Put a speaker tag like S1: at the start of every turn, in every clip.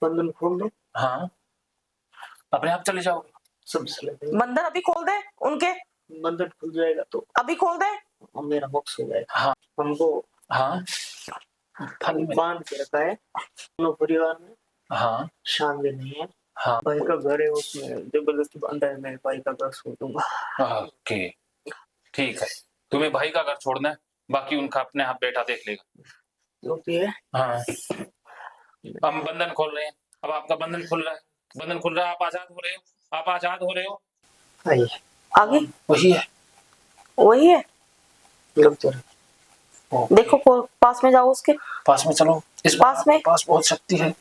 S1: बंधन खोल दो।
S2: हाँ, अपने आप चले जाओगे।
S1: सब चले जाएंगे।
S3: बंधन अभी खोल दे उनके,
S1: बंधन खुल जाएगा तो
S3: अभी खोल दे।
S1: अब मेरा मोक्ष हो जाएगा।
S2: हाँ
S1: हमको
S2: हाँ, थाली में
S1: बांध के रखा है दोनों परिवार में।
S2: हाँ
S1: शांति नहीं है।
S2: हाँ,
S1: भाई का घर है, उसमें जबरदस्ती बांधा है। मैं भाई का घर छोड़ दूंगा।
S2: ओके ठीक है, तुम्हें भाई का घर छोड़ना है, बाकी उनका अपने आप बेटा देख लेगा।
S1: जो भी है
S2: हाँ, हम बंधन खोल रहे हैं, अब आपका बंधन खुल रहा है, बंधन खुल रहा है, आप आजाद हो रहे हो, आप आजाद हो रहे हो।
S1: आइए।
S3: आगे
S2: वही है,
S3: वही है।
S1: लग तो रहा।
S3: देखो पास में जाओ उसके,
S2: पास में चलो। इस बार
S3: पास में।
S2: आपके पास बहुत शक्ति है,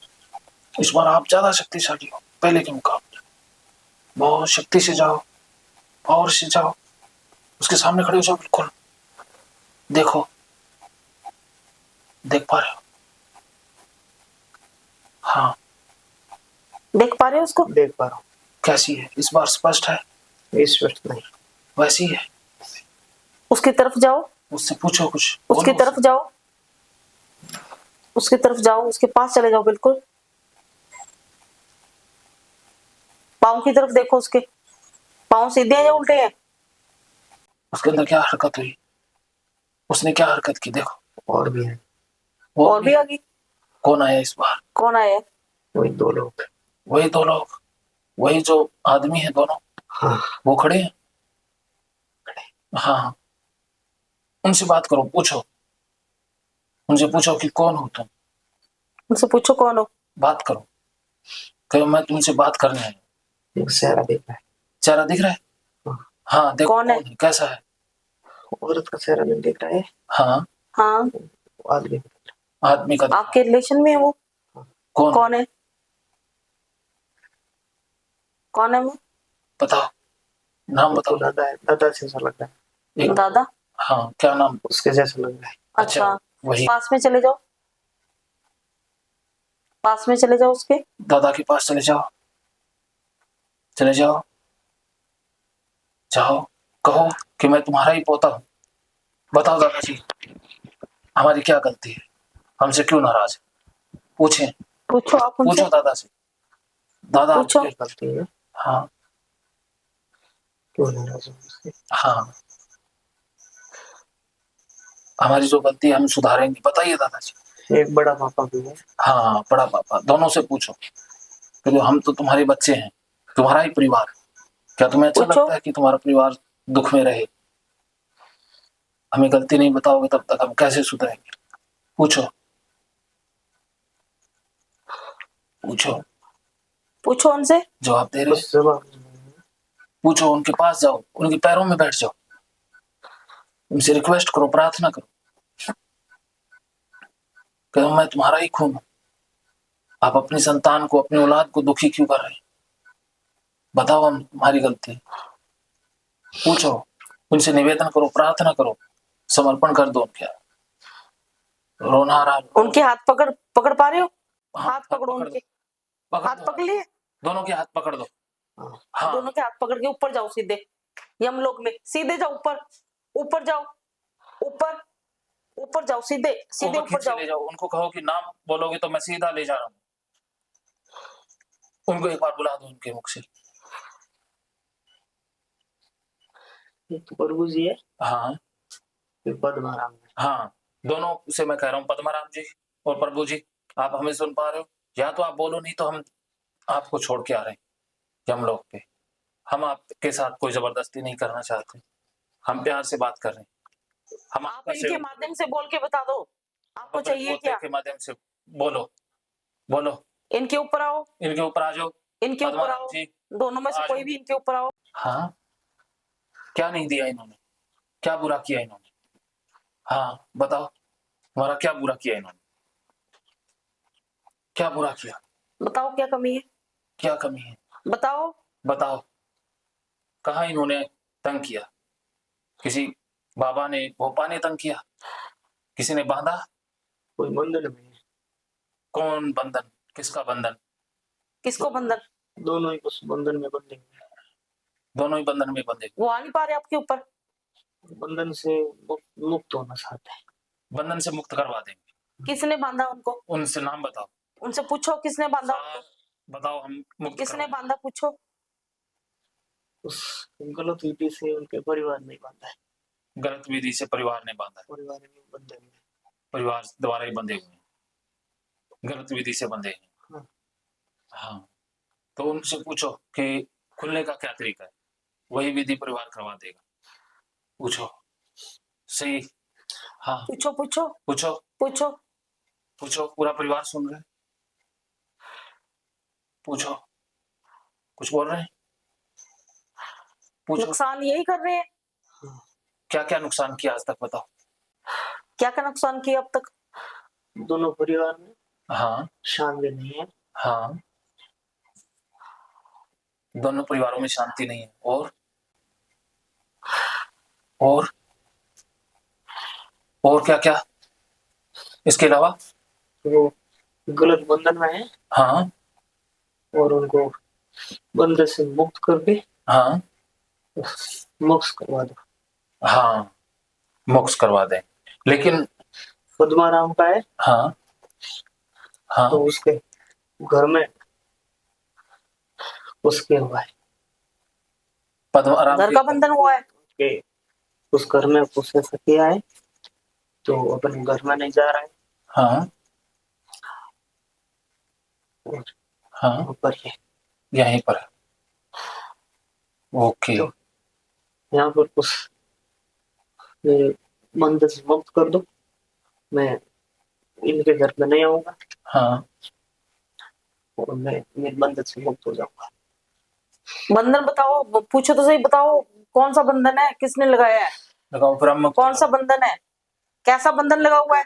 S2: इस बार आप ज्यादा शक्तिशाली हो पहले के मुकाबले। बहुत शक्ति से जाओ, पावर से जाओ, उसके सामने खड़े हो जाओ, बिल्कुल देखो, देख पा रहे हो। हाँ,
S3: देख पा रहे हो उसको?
S1: देख पा रहा हूँ।
S2: कैसी है इस बार? स्पष्ट है?
S1: इस वक्त नहीं,
S2: वैसी है।
S3: उसकी तरफ जाओ,
S2: उससे पूछो कुछ,
S3: उसकी तरफ जाओ, उसकी तरफ जाओ, उसके पास चले जाओ, बिल्कुल पाँव की तरफ देखो, उसके पाँव सीधे हैं या उल्टे हैं?
S2: उसके अंदर क्या हरकत हुई, उसने क्या हरकत की, देखो।
S1: और भी है।
S3: और भी आगे
S2: कौन आया इस बार?
S3: कौन आया है?
S1: वही दो लोग।
S2: वही दो लोग, वही जो आदमी है दोनों।
S1: हाँ,
S2: वो खड़े हैं। हाँ, उनसे बात करो, पूछो, उनसे पूछो कि कौन हो तुम।
S3: उनसे पूछो कौन हो,
S2: बात करो, कहो मैं तुमसे बात करने आया।
S1: एक चेहरा दिख रहा है।
S2: चेहरा दिख रहा है? हाँ, देखो
S3: कौन है?
S2: कैसा है?
S1: औरत का चेहरा नहीं दिख रहा है।
S2: हाँ,
S3: हाँ
S1: आदमी
S2: आदमी का।
S3: आपके रिलेशन में है वो? कौन है? कौन है वो?
S2: बताओ, नाम बताओ।
S1: दादा है। दादा से ऐसा लग रहा है।
S3: दादा?
S2: हाँ, क्या नाम?
S1: उसके जैसा लग रहा है।
S3: अच्छा,
S2: वही।
S3: पास में चले जाओ, पास में चले जाओ उसके।
S2: दादा के पास चले जाओ, चले जाओ, जाओ, कहो कि मैं तुम्हारा ही पोता हूँ। बताओ दादाजी, हमारी क्या गलती है, हमसे क्यों नाराज है? पूछें,
S3: पूछो आप उनसे।
S2: पूछो दादा से। दादा
S3: पूछो।
S1: क्या गलती है?
S2: हाँ
S1: क्यों नाराज हो उससे?
S2: हाँ, हमारी जो गलती है हम सुधारेंगे, बताइए दादाजी।
S1: एक बड़ा पापा भी है।
S2: हाँ, बड़ा पापा, दोनों से पूछो, क्योंकि हम तो तुम्हारे बच्चे हैं, तुम्हारा ही परिवार। क्या तुम्हें अच्छा
S3: पूछो।
S2: लगता है कि तुम्हारा परिवार दुख में रहे? हमें गलती नहीं बताओगे तब तक हम कैसे सुधरेंगे? पूछो, पूछो,
S3: पूछो उनसे।
S2: जवाब दे रहे हैं।
S1: बस जवाब
S2: पूछो, उनके पास जाओ, उनके पैरों में बैठ जाओ, उनसे रिक्वेस्ट करो, प्रार्थना करो, कहो मैं तुम्हारा ही खून हूं, आप अपनी संतान को, अपनी औलाद को दुखी क्यों कर रहे हैं? बताओ, हम तुम्हारी गलती है। पूछो, उनसे निवेदन करो, प्रार्थना करो, समर्पण कर दो उनके। रोना आ रहा है,
S3: उनके हाथ पकड़ पकड़ पा रहे हो?
S2: हाँ,
S3: हाथ पकड़ो उनके। हाथ पकड़ लिए?
S2: दोनों के हाथ पकड़ दो। हाँ,
S3: दोनों के हाथ पकड़ के ऊपर जाओ, सीधे यमलोक में सीधे जाओ, ऊपर ऊपर जाओ, ऊपर ऊपर जाओ, सीधे सीधे ऊपर जाओ।
S2: ले जाओ, उनको कहो कि नाम बोलोगे तो मैं सीधा ले जा रहा हूँ। उनको एक बार बुला दो उनके मुख से।
S1: तो प्रभु जी है।
S2: हाँ
S1: पद्माराम है।
S2: हाँ, दोनों से मैं कह रहा हूँ, पद्माराम जी और प्रभु जी, आप हमें सुन पा रहे हो? या तो आप बोलो, नहीं तो हम आपको छोड़ के आ रहे हैं यमलोक पे। हम आपके साथ कोई जबरदस्ती नहीं करना चाहते, हम प्यार से बात कर रहे हैं। हम
S3: आप इनके माध्यम से बोल के बता दो आपको चाहिए क्या।
S2: के माध्यम से बोलो, बोलो,
S3: इनके ऊपर आओ,
S2: इनके ऊपर आ जाओ,
S3: इनके ऊपर आओ, दोनों में से कोई भी इनके ऊपर आओ।
S2: हाँ, क्या नहीं दिया इन्होंने, क्या बुरा किया इन्होंने? हाँ बताओ, हमारा क्या बुरा किया इन्होंने? क्या बुरा किया?
S3: बताओ क्या कमी है,
S2: क्या कमी है?
S3: बताओ।
S2: बताओ, कहाँ इन्होंने तंग किया? किसी बाबा ने, भोपा ने तंग किया? किसी ने बांधा?
S1: कोई बंधन में है।
S2: कौन बंधन? किसका बंधन?
S3: किसको बंधन?
S1: दोनों ही उस बंधन में बंधे हुए हैं।
S2: दोनों ही बंधन में बंधे।
S3: वो आ नहीं पा रहे आपके ऊपर।
S1: बंधन से मुक्त होना चाहते हैं।
S2: बंधन से मुक्त करवा देंगे।
S3: किसने बांधा उनको?
S2: उनसे नाम बताओ।
S3: उनसे पूछो किसने बांधा उनको?
S2: बताओ, हम मुक्त
S3: किसने
S2: करवाएं।
S3: बांधा पूछो।
S1: उस गलत विधि से उनके परिवार नहीं बांधा है,
S2: गलत विधि से परिवार ने बांधा है,
S1: परिवार में बंधे हुए हैं।
S2: परिवार द्वारा ही बंधे हुए हैं, गलत विधि से बंधे हैं।
S1: हाँ।
S2: हाँ, तो उनसे पूछो कि खुलने का क्या तरीका है, वही विधि परिवार करवा देगा। पूछो, सही। हाँ,
S3: पूछो पूछो
S2: पूछो
S3: पूछो।
S2: पूछो, पूरा परिवार सुन रहे हैं। पूछो, कुछ बोल रहे हैं? पूछो,
S3: नुकसान यही कर रहे हैं।
S2: क्या क्या नुकसान किया आज तक, बताओ।
S3: क्या क्या नुकसान किया अब तक?
S1: दोनों परिवार में
S2: हाँ
S1: शांति नहीं है,
S2: हाँ, दोनों परिवारों में शांति नहीं है, और क्या क्या इसके अलावा?
S1: वो गलत बंधन में है
S2: हाँ
S1: और उनको बंधन से मुक्त करके
S2: हाँ
S1: मोक्ष करवा दो।
S2: हाँ, मोक्ष करवा दें, लेकिन
S1: पद्माराम का है
S2: हाँ हाँ,
S1: तो उसके घर में उसके हुआ है,
S2: पद्माराम
S3: घर का बंधन हुआ है।
S1: कि उस घर में कुछ ऐसा किया है तो अपने घर में नहीं जा रहा है
S2: हाँ
S1: और
S2: हाँ,
S1: ऊपर है।
S2: यहीं पर है। ओके,
S1: तो यहाँ पर कुछ मेरे बंधन से मुक्त कर दो, मैं इनके घर में नहीं आऊंगा
S2: हाँ,
S1: और मैं मेरे बंधन से मुक्त हो जाऊंगा।
S3: बंधन बताओ, पूछो तो सही, बताओ कौन सा बंधन है, किसने लगाया है?
S2: लगाओ ब्रह्म।
S3: कौन सा बंधन है? कैसा बंधन लगा हुआ है?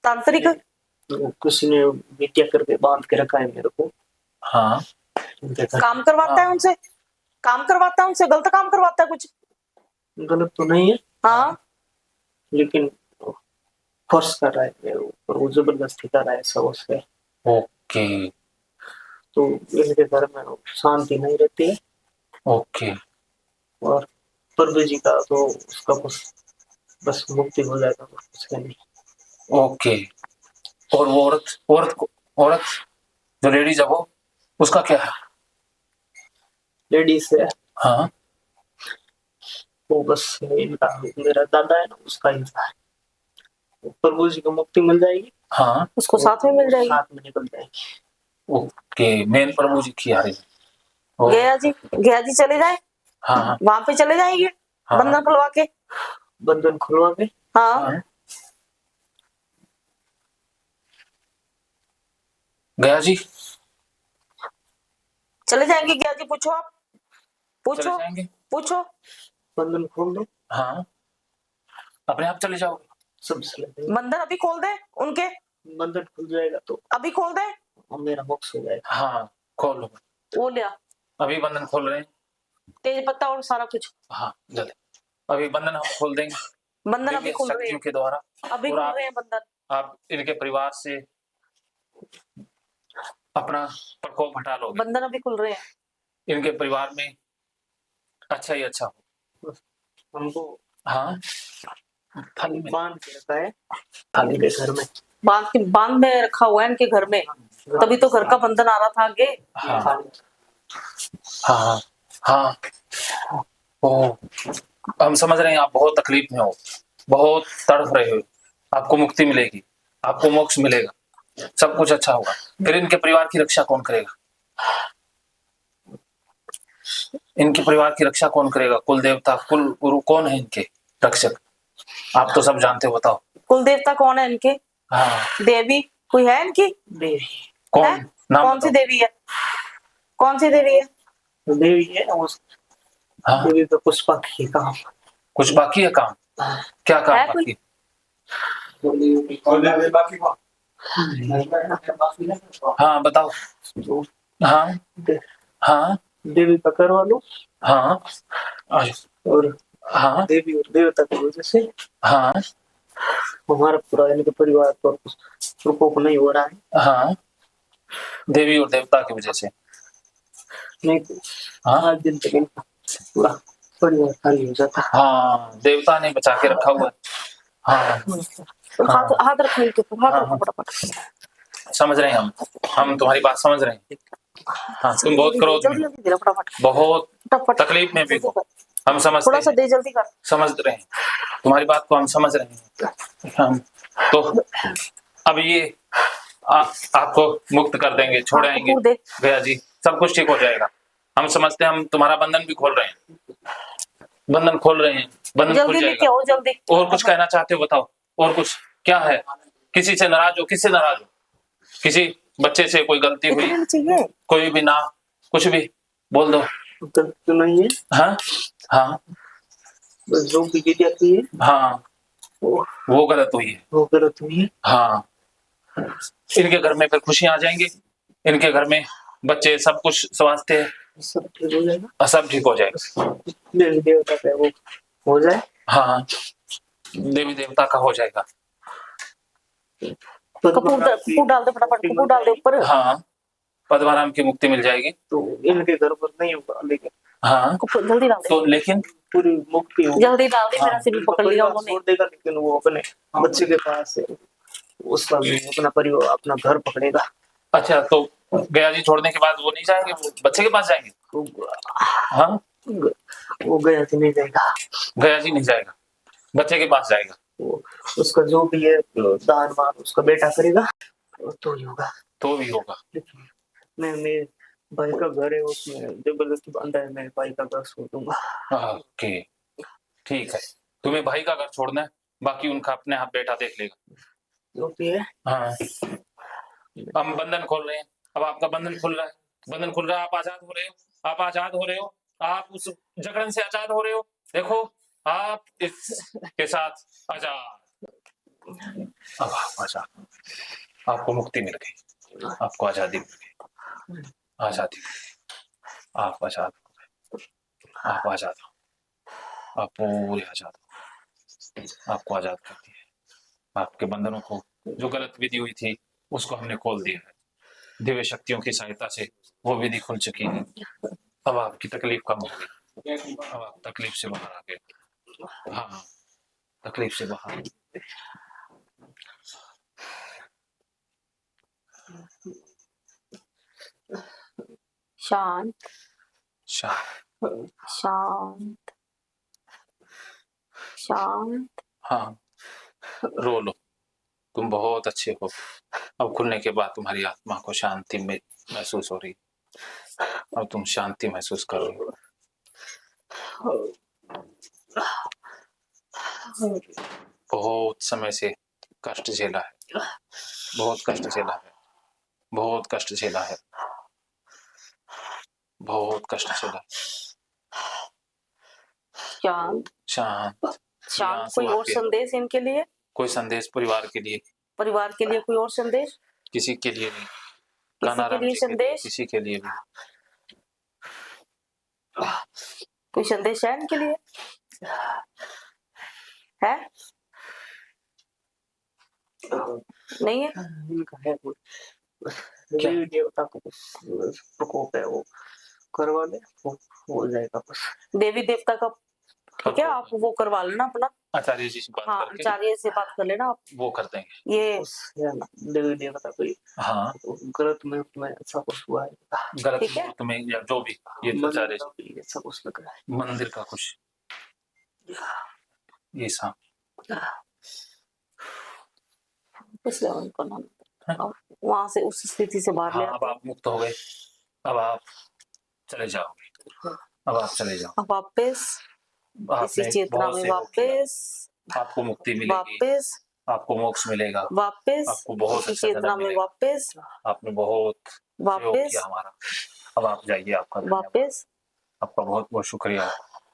S3: तांत्रिक?
S1: तो किसी ने विद्या करके बांध के रखा है मेरे को
S2: हाँ
S1: उनके घर।
S3: काम करवाता है उनसे? काम करवाता है उनसे? गलत काम करवाता है कुछ?
S1: गलत तो नहीं है
S3: हाँ,
S1: लेकिन फोर्स कर रहा है मेरे ऊपर, वो जबरदस्ती कर रहा है सब उससे।
S2: ओके
S1: तो इनके घर में शांति नहीं रहती है
S2: ओके,
S1: और प्रभु जी का तो उसका कुछ बस मुक्ति हो जाएगा, कुछ नहीं।
S2: ओके, और वो औरत जो लेडीज है वो, उसका क्या है?
S1: लेडीज है
S2: हाँ,
S1: वो बस इनका मेरा दादा है ना उसका इंसान है, प्रभु जी को मुक्ति मिल जाएगी,
S2: हाँ,
S3: उसको साथ में मिल जाएगी।
S1: साथ में निकल जाएगी।
S2: ओके, मेन प्रभु जी की आ रही है।
S3: गया जी चले जाए,
S2: हाँ हाँ
S3: वहां पे चले जाएंगे
S2: हाँ,
S3: बंधन खुलवा के।
S1: बंधन खुलवा के
S3: हाँ,
S2: हाँ। गया जी
S3: चले जाएंगे गया जी। पूछो आप,
S2: चले
S3: पूछो
S2: जाएंगे।
S3: पूछो।
S1: बंधन खोल दो,
S2: हाँ, अपने आप चले जाओगे।
S1: सब चले जाएंगे।
S3: बंधन अभी खोल दे उनके,
S1: बंधन खुल जाएगा तो
S3: अभी खोल दे।
S1: मेरा मोक्ष हो जाएगा।
S2: हाँ, खोल लो,
S3: वो लिया
S2: अभी बंधन खोल रहे हैं।
S3: तेज पत्ता और सारा कुछ।
S2: हाँ जल्दी, अभी बंधन हम खोल देंगे
S3: बंधन अभी
S2: दिव्य
S3: खुल रहे
S2: शक्तियों
S3: हैं,
S2: के द्वारा।
S3: अभी
S2: और
S3: खुल
S2: आप
S3: रहे हैं बंधन।
S2: आप इनके परिवार से अपना प्रकोप हटा लोगे।
S3: बंधन अभी खुल रहे हैं।
S2: इनके परिवार में अच्छा ही अच्छा हो।
S1: हमको
S2: हाँ, थाली में,
S1: बांध के रखा है
S2: थाली
S1: इनके घर में।
S3: बांध में रखा हुआ है इनके घर में, तभी तो घर का बंधन आ रहा था आगे।
S2: हाँ हाँ हाँ, ओ, हम समझ रहे हैं आप बहुत तकलीफ में हो, बहुत तड़प रहे हो। आपको मुक्ति मिलेगी, आपको मोक्ष मिलेगा, सब कुछ अच्छा होगा। फिर इनके परिवार की रक्षा कौन करेगा? इनके परिवार की रक्षा कौन करेगा? कुल देवता, कुल गुरु कौन है इनके रक्षक? आप तो सब जानते हो, बताओ।
S3: कुल देवता कौन है इनके?
S2: हाँ,
S3: देवी कोई है इनकी?
S1: देवी
S2: कौन?
S3: है?
S2: नाम
S3: कौन सी
S2: बताओ।
S3: देवी है? कौन सी देवी है?
S1: देवी है उस
S2: हाँ,
S1: देवी का कुछ बाकी है काम।
S2: कुछ बाकी है काम? क्या काम
S3: है कोई?
S2: बाकी? हाँ बताओ।
S1: तो
S2: हाँ हाँ
S1: देवी का करवा लो
S2: हाँ
S1: और
S2: हाँ
S1: देवी और देवता की वजह से
S2: हाँ
S1: हमारा पूरा इनके परिवार पर कुछ प्रकोप नहीं हो रहा है।
S2: हाँ, देवी और देवता की वजह से।
S1: नहीं तो
S2: हाँ
S1: 5 दिन तक इनका पूरा परिवार खाली हो जाता।
S2: हाँ, देवता ने बचा के रखा हुआ है। हाँ
S3: हाथ हाथ रखो इनके ऊपर, हाथ
S2: हाँ,
S3: रखो
S2: हाँ।
S3: फटाफट।
S2: समझ रहे हैं हम तुम्हारी बात समझ रहे हैं। हाँ, तुम बहुत क्रोध में
S3: जल्दी
S2: हो,
S3: जल्दी दे फटाफट
S2: बहुत
S3: फटाफट
S2: तकलीफ में भी हो, हम
S3: थोड़ा
S2: समझते
S3: सा
S2: हैं,
S3: दे जल्दी कर
S2: समझ रहे हैं तुम्हारी बात को, हम समझ रहे हैं हम। तो अब ये आपको मुक्त कर देंगे, छोड़
S3: हाँ,
S2: आएंगे
S3: कपूर दे
S2: भैया जी, सब कुछ ठीक हो जाएगा। हम समझते हैं, हम तुम्हारा बंधन भी खोल रहे हैं, बंधन खोल रहे हैं, बंधन खुल
S3: जल्दी लेके
S2: जाएगा।
S3: आओ जल्दी
S2: और कुछ कहना चाहते हो बताओ, और कुछ क्या है? किसी से नाराज हो? किससे नाराज हो? किसी बच्चे से कोई गलती हुई?
S3: इतने में चाहिए
S2: कोई भी ना, कुछ भी बोल दो।
S1: गलत तो नहीं है,
S2: हाँ हाँ
S1: बस जो बिगड़ जाती है
S2: हाँ, वो गलत हुई है।
S1: वो गलत हुई है।
S2: हाँ, इनके घर में फिर खुशियां आ जाएंगी, इनके घर में बच्चे, सब कुछ स्वास्थ्य,
S1: सब ठीक हो जाएगा,
S2: सब ठीक हो जाएगा।
S1: देवी देवता का वो हो जाए।
S2: हाँ, देवी देवता का हो जाएगा।
S3: कपूर डाल दे फटाफट कपूर डाल दे ऊपर
S2: हाँ, पद्माराम की मुक्ति मिल जाएगी।
S1: तो इनके घर पर नहीं होगा, लेकिन
S2: हाँ,
S3: कपूर जल्दी डाल दे
S2: तो लेकिन
S1: पूरी मुक्ति होगी।
S3: जल्दी डाल दे मेरा सिर भी पकड़ लिया
S1: परिवार
S3: उन्होंने
S1: छोड़ देगा, लेकिन वो अपने बच्चे के पास है, उसका भी अपना परिवार, अपना घर पकड़ेगा।
S2: अच्छा, तो गया जी छोड़ने के बाद वो नहीं जाएंगे, वो बच्चे के पास जाएंगे?
S1: तो
S2: हाँ,
S1: वो गया कि नहीं जाएगा,
S2: गया जी नहीं जाएगा, बच्चे के पास जाएगा।
S1: वो उसका जो भी है दान वान उसका बेटा करेगा, तो ही होगा।
S2: तो भी होगा।
S1: मेरे भाई का घर है, उसमें जबरदस्ती बांधा है, मेरे भाई का घर छोड़ दूंगा।
S2: ओके, ठीक है, तुम्हें भाई का घर छोड़ना है, बाकी उनका अपने आप बेटा देख लेगा।
S1: जो भी है
S2: हाँ, हम बंधन खोल रहे हैं, अब आपका बंधन खुल रहा है, बंधन खुल रहा है, आप आजाद हो रहे हो, आप आजाद हो रहे हो, आप उस जकड़न से आजाद हो रहे हो। देखो, आप इसके साथ आजाद, अब आप आजाद, आपको मुक्ति मिल गई, आपको आजादी मिल गई, आजादी, आप आजाद हो गए, आप आजाद हो, आप पूरे आजाद हो, आपको आजाद कर दिया है। आपके बंधनों को, जो गलत विधि हुई थी उसको हमने खोल दिया है, दिव्य शक्तियों की सहायता से वो विधि खुल चुकी है। अब आपकी तकलीफ कम हो गई, अब आप तकलीफ से बाहर आ गए। हाँ, तकलीफ से बाहर।
S3: शांत
S2: शांत,
S3: शांत शांत
S2: हाँ, रो लो, तुम बहुत अच्छे हो। अब खुलने के बाद तुम्हारी आत्मा को शांति में महसूस हो रही, अब तुम शांति महसूस कर रहे हो। बहुत समय से कष्ट झेला है, बहुत कष्ट झेला है, बहुत कष्ट झेला है, बहुत कष्ट झेला है।
S3: शांत
S2: शांत,
S3: शांत कोई और संदेश इनके लिए,
S2: कोई संदेश परिवार के लिए,
S3: परिवार के लिए कोई और संदेश,
S2: किसी के लिए नहीं,
S3: किसी
S2: कानाराम
S3: के लिए
S2: जी के लिए,
S3: संदेश,
S2: किसी के लिए भी।
S3: कोई संदेश है इनके लिए, है नहीं है?
S1: इनका है वो देवी देवता को प्रकोप है, वो करवा दे, वो हो जाएगा बस।
S3: देवी देवता का ठीक है, आप वो करवा लेना अपना,
S2: आचार्य जी से बात
S3: हाँ
S2: करके
S3: आचार्य से बात कर लेना आप,
S2: वो कर देंगे।
S3: ये
S1: है ना, देवी देवता कोई
S2: हाँ,
S1: गलत में अच्छा कुछ हुआ है,
S2: गलत
S3: ठीक है।
S2: मुहूर्त में या जो भी, ये तो आचार्य जी,
S1: अच्छा कुछ लग रहा है।
S2: मंदिर का कुछ, ये सा
S3: इसलिए उनको ना वहां से उस स्थिति से बाहर ले
S2: हाँ, अब
S3: आते हैं।
S2: आप मुक्त हो गए, अब आप चले जाओगे, अब आप चले जाओ,
S3: अब वापस इसी
S2: आपने
S3: चेतना
S2: बहुत
S3: में
S2: सेवा किया,
S3: वापस
S2: आपको मुक्ति मिलेगी,
S3: वापस
S2: आपको मोक्ष मिलेगा,
S3: वापस
S2: आपको बहुत
S3: इसी
S2: अच्छा
S3: चेतना
S2: जन्म
S3: में
S2: मिलेगा,
S3: वापस
S2: आपने बहुत सहयोग
S3: वापस
S2: किया हमारा। अब आप जाइए, आपका धन्यवाद,
S3: वापस
S2: आपका बहुत बहुत शुक्रिया,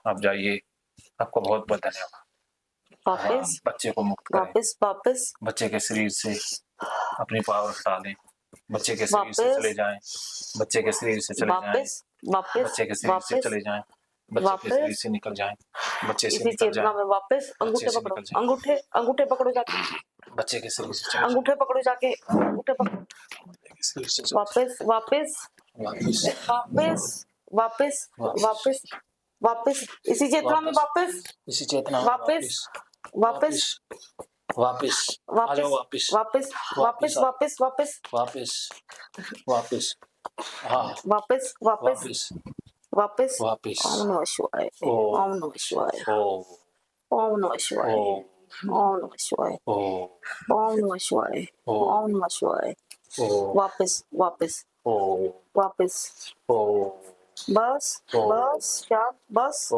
S2: आप जाइए, आपका बहुत बहुत धन्यवाद।
S3: वापस
S2: बच्चे को मुक्त करें,
S3: वापस वापस
S2: बच्चे के शरीर से अपनी पावर हटा लें, बच्चे के शरीर से
S3: वापस
S2: चले जाएं, बच्चे के शरीर से चले जाएं,
S3: वापस वापस
S2: बच्चे के शरीर से
S3: वापस
S2: चले जाएं, बच्चे के शरीर
S3: वापस
S2: से निकल जाएं, बच्चे से
S3: इसी
S2: निकल
S3: चेतना
S2: जाएं,
S3: में वापस अंगूठे
S2: से
S3: पकड़ो,
S2: निकल जाएं।
S3: अंगूठे अंगूठे पकड़ो जाके,
S2: बच्चे के शरीर से चले जाएं,
S3: अंगूठे पकड़ो जाके, अंगूठे पकड़ो,
S2: बच्चे के शरीर से चले
S3: वापस वापस
S2: वापस
S3: वापस वापस वापस वापस इसी चेतना में वापस
S2: इसी चेतना में
S3: वापस वापस
S2: वापिस आ जाओ, वापिस
S3: वापस वापस
S2: आओ।
S3: वापस वापस
S2: वापिस वापिस, हाँ
S3: वापस वापस
S2: वापिस
S3: वापस।
S2: वापिस।
S3: ओम नमः शिवाय,
S2: ओ
S3: ओम नमः शिवाय,
S2: ओ
S3: ओम नमः शिवाय,
S2: ओ
S3: ओम नमः शिवाय,
S2: ओ
S3: ओम नमः शिवाय,
S2: ओ
S3: ओम नमः शिवाय।
S2: ओ
S3: वापस वापस
S2: ओ
S3: वापस।
S2: ओ
S3: बस
S2: ओ
S3: बस शांत, बस
S2: ओ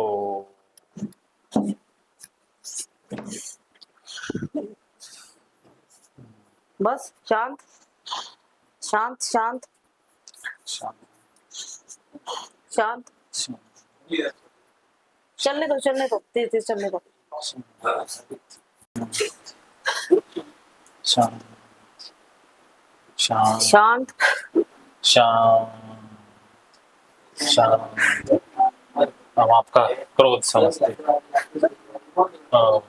S3: बस शांत शांत शांत
S2: शांत
S3: शांत।
S2: शांत
S3: चलने दो तेज तेज चलने दो।
S2: शांत शांत
S3: शांत
S2: शांत शांत। हम आपका क्रोध समझते हैं। ओ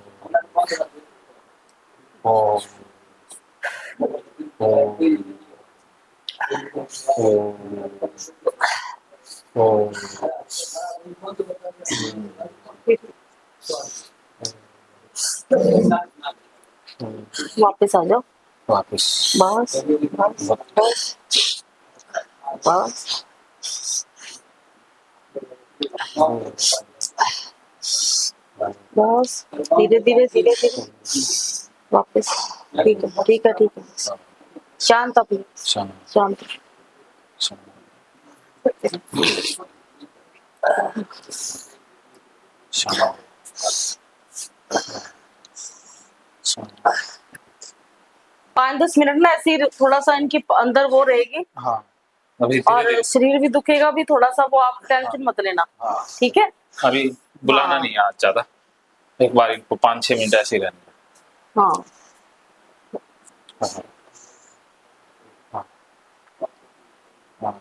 S2: ओ ओ ओ ओ
S3: वापस आ जाओ।
S2: वापिस
S3: बस बस बस बस। बस धीरे धीरे धीरे धीरे वापस। ठीक है ठीक है ठीक है। शांत अभी,
S2: शांत
S3: शांत।
S2: शांत शांत शांत।
S3: 5-10 मिनट ना ऐसे ही थोड़ा सा इनके अंदर वो रहेगी
S2: हाँ अभी धीरे
S3: और
S2: धीरे।
S3: शरीर भी दुखेगा भी थोड़ा सा, वो आप टेंशन मत लेना।
S2: हाँ
S3: ठीक है।
S2: अभी बुलाना
S3: हाँ
S2: नहीं है आज ज्यादा, एक बार इनको 5-6 मिनट ऐसे ही रहने दो।
S3: हाँ
S2: हाँ हाँ हाँ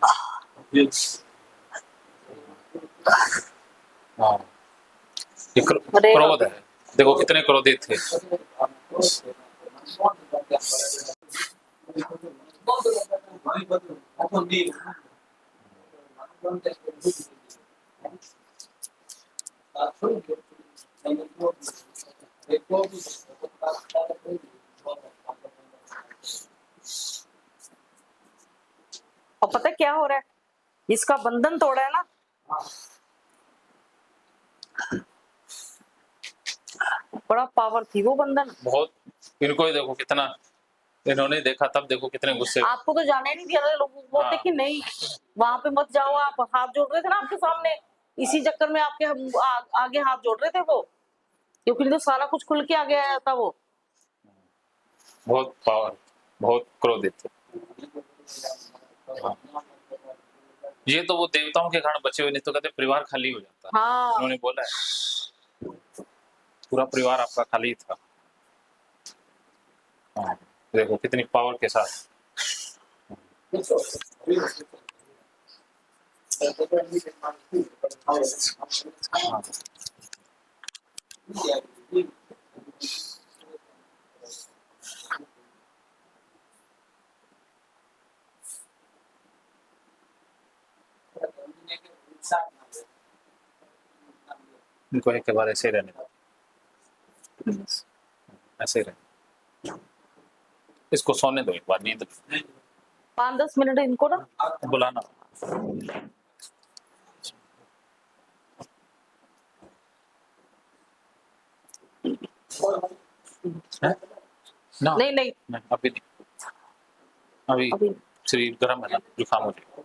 S2: हाँ। ये
S3: रहेगा
S2: क्रोध
S3: भी।
S2: है, देखो कितने क्रोधित थे।
S3: और पता है क्या हो रहा है, जिसका बंधन तोड़ा है ना, बड़ा पावर थी वो बंधन।
S2: बहुत, इनको ही देखो कितना, इन्होंने देखा तब देखो कितने गुस्से।
S3: आपको तो जाने नहीं दिया था, लोग बोलते
S2: हाँ।
S3: कि नहीं वहां पे मत जाओ, आप हाथ जोड़ रहे थे ना आपके सामने, इसी चक्कर में आपके आगे हाथ जोड़ रहे थे वो, क्योंकि तो सारा कुछ खुल के आगे आया था वो।
S2: बहुत पावर, बहुत क्रोधित थे। हाँ। ये तो वो देवताओं के कारण बचे हुए, नहीं तो कहते परिवार खाली हो जाता।
S3: हाँ
S2: उन्होंने बोला है पूरा परिवार आपका खाली था। हाँ देखो कितनी पावर के साथ। हाँ। इनको एक के बाद ऐसे ही रहने दो, ऐसे ही रहने। इसको सोने दो एक बार, नींद
S3: 5-10 मिनट इनको ना।
S2: बुलाना। है? ना
S3: नहीं नहीं
S2: नहीं अभी नहीं, अभी
S3: अभी
S2: शरीर गर्म है ना, जुकाम हो जाएगा।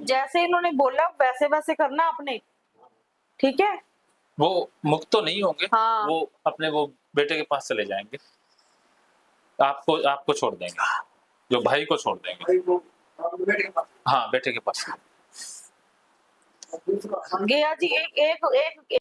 S3: जैसे इन्होंने बोला वैसे वैसे करना आपने, ठीक है?
S2: वो मुक्त तो नहीं होंगे,
S3: हाँ।
S2: वो अपने वो बेटे के पास चले जाएंगे, आपको छोड़ देंगे, जो भाई को छोड़ देंगे।
S1: भाई वो बेटे के पास।
S2: हाँ, बेटे के पास।
S3: गया जी एक एक एक